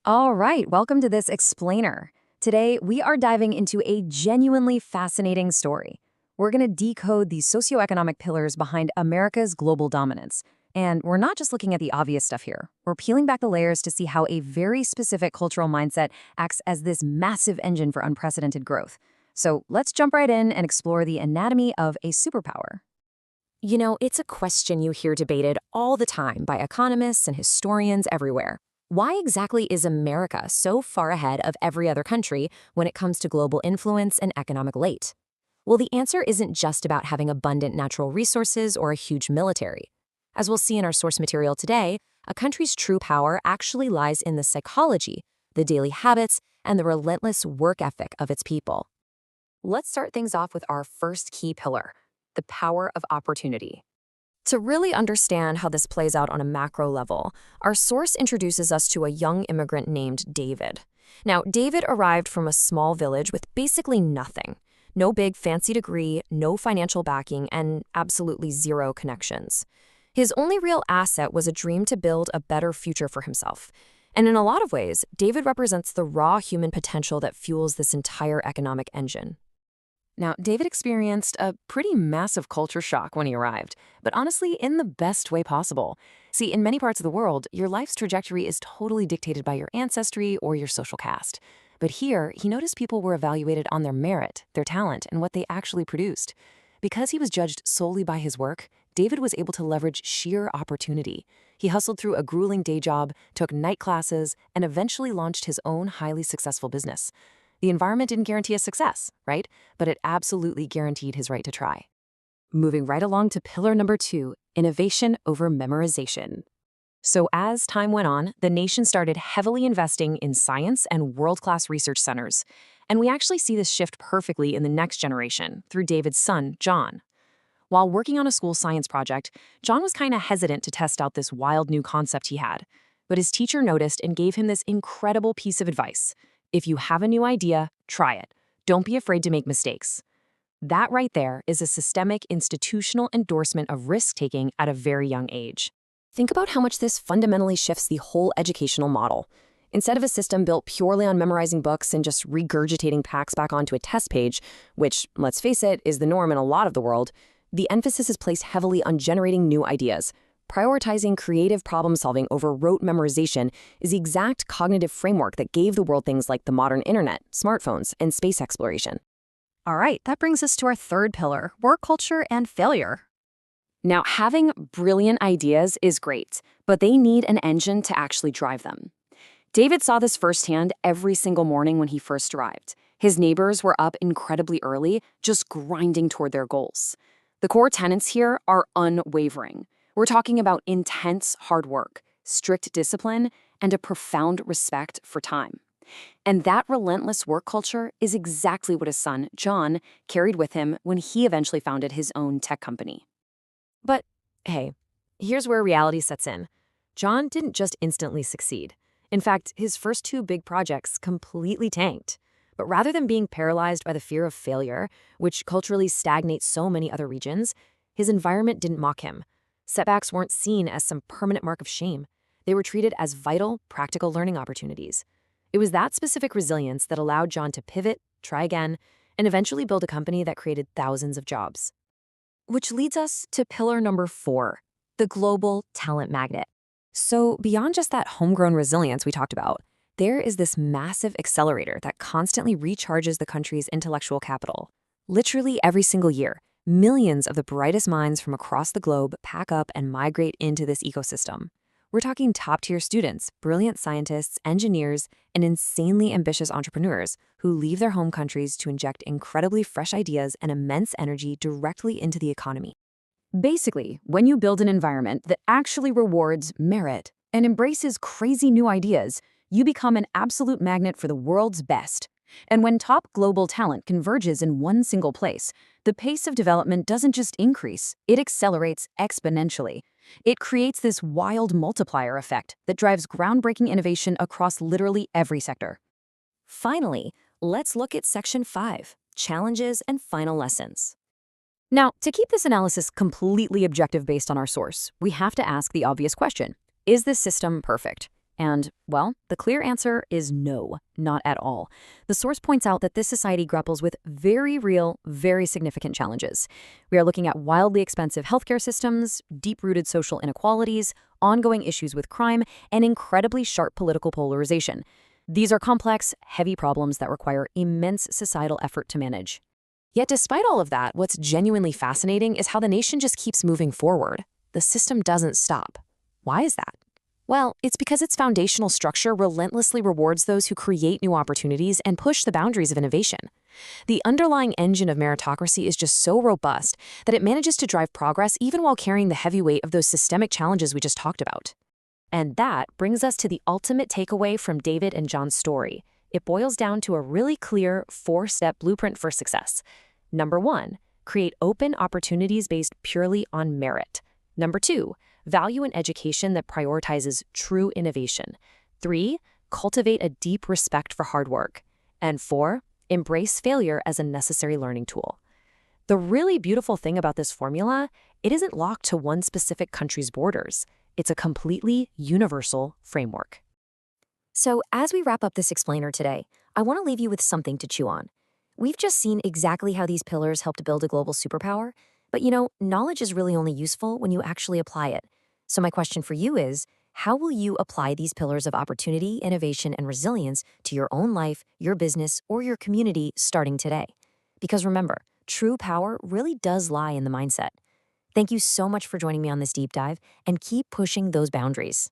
All right, welcome to this explainer. Today, we are diving into a genuinely fascinating story. We're going to decode the socioeconomic pillars behind America's global dominance. And we're not just looking at the obvious stuff here. We're peeling back the layers to see how a very specific cultural mindset acts as this massive engine for unprecedented growth. So let's jump right in and explore the anatomy of a superpower. You know, it's a question you hear debated all the time by economists and historians everywhere. Why exactly is America so far ahead of every other country when it comes to global influence and economic weight? Well, the answer isn't just about having abundant natural resources or a huge military. As we'll see in our source material today, a country's true power actually lies in the psychology, the daily habits, and the relentless work ethic of its people. Let's start things off with our first key pillar, the power of opportunity. To really understand how this plays out on a macro level, our source introduces us to a young immigrant named David. Now, David arrived from a small village with basically nothing. No big fancy degree, no financial backing, and absolutely zero connections. His only real asset was a dream to build a better future for himself. And in a lot of ways, David represents the raw human potential that fuels this entire economic engine. Now, David experienced a pretty massive culture shock when he arrived, but honestly, in the best way possible. See, in many parts of the world, your life's trajectory is totally dictated by your ancestry or your social caste. But here, he noticed people were evaluated on their merit, their talent, and what they actually produced. Because he was judged solely by his work, David was able to leverage sheer opportunity. He hustled through a grueling day job, took night classes, and eventually launched his own highly successful business. The environment didn't guarantee his success, right? But it absolutely guaranteed his right to try. Moving right along to pillar number 2, innovation over memorization. So as time went on, the nation started heavily investing in science and world-class research centers. And we actually see this shift perfectly in the next generation through David's son, John. While working on a school science project, John was kind of hesitant to test out this wild new concept he had. But his teacher noticed and gave him this incredible piece of advice. If you have a new idea, try it. Don't be afraid to make mistakes. That right there is a systemic institutional endorsement of risk-taking at a very young age. Think about how much this fundamentally shifts the whole educational model. Instead of a system built purely on memorizing books and just regurgitating facts back onto a test page, which, let's face it, is the norm in a lot of the world, the emphasis is placed heavily on generating new ideas. Prioritizing creative problem-solving over rote memorization is the exact cognitive framework that gave the world things like the modern internet, smartphones, and space exploration. All right, that brings us to our third pillar, work culture and failure. Now, having brilliant ideas is great, but they need an engine to actually drive them. David saw this firsthand every single morning when he first arrived. His neighbors were up incredibly early, just grinding toward their goals. The core tenets here are unwavering. We're talking about intense hard work, strict discipline, and a profound respect for time. And that relentless work culture is exactly what his son, John, carried with him when he eventually founded his own tech company. But hey, here's where reality sets in. John didn't just instantly succeed. In fact, his first 2 big projects completely tanked. But rather than being paralyzed by the fear of failure, which culturally stagnates so many other regions, his environment didn't mock him. Setbacks weren't seen as some permanent mark of shame. They were treated as vital, practical learning opportunities. It was that specific resilience that allowed John to pivot, try again, and eventually build a company that created thousands of jobs. Which leads us to pillar number 4, the global talent magnet. So beyond just that homegrown resilience we talked about, there is this massive accelerator that constantly recharges the country's intellectual capital. Literally every single year, millions of the brightest minds from across the globe pack up and migrate into this ecosystem. We're talking top-tier students, brilliant scientists, engineers, and insanely ambitious entrepreneurs who leave their home countries to inject incredibly fresh ideas and immense energy directly into the economy. Basically, when you build an environment that actually rewards merit and embraces crazy new ideas, you become an absolute magnet for the world's best. And when top global talent converges in one single place, the pace of development doesn't just increase, it accelerates exponentially. It creates this wild multiplier effect that drives groundbreaking innovation across literally every sector. Finally, let's look at Section 5, Challenges and Final Lessons. Now, to keep this analysis completely objective based on our source, we have to ask the obvious question. Is this system perfect? And, well, the clear answer is no, not at all. The source points out that this society grapples with very real, very significant challenges. We are looking at wildly expensive healthcare systems, deep-rooted social inequalities, ongoing issues with crime, and incredibly sharp political polarization. These are complex, heavy problems that require immense societal effort to manage. Yet despite all of that, what's genuinely fascinating is how the nation just keeps moving forward. The system doesn't stop. Why is that? Well, it's because its foundational structure relentlessly rewards those who create new opportunities and push the boundaries of innovation. The underlying engine of meritocracy is just so robust that it manages to drive progress even while carrying the heavy weight of those systemic challenges we just talked about. And that brings us to the ultimate takeaway from David and John's story. It boils down to a really clear 4-step blueprint for success. Number 1, create open opportunities based purely on merit. Number 2, value an education that prioritizes true innovation. 3, cultivate a deep respect for hard work. And 4, embrace failure as a necessary learning tool. The really beautiful thing about this formula, it isn't locked to one specific country's borders. It's a completely universal framework. So, as we wrap up this explainer today, I want to leave you with something to chew on. We've just seen exactly how these pillars help to build a global superpower, but knowledge is really only useful when you actually apply it. So my question for you is, how will you apply these pillars of opportunity, innovation, and resilience to your own life, your business, or your community starting today? Because remember, true power really does lie in the mindset. Thank you so much for joining me on this deep dive, and keep pushing those boundaries.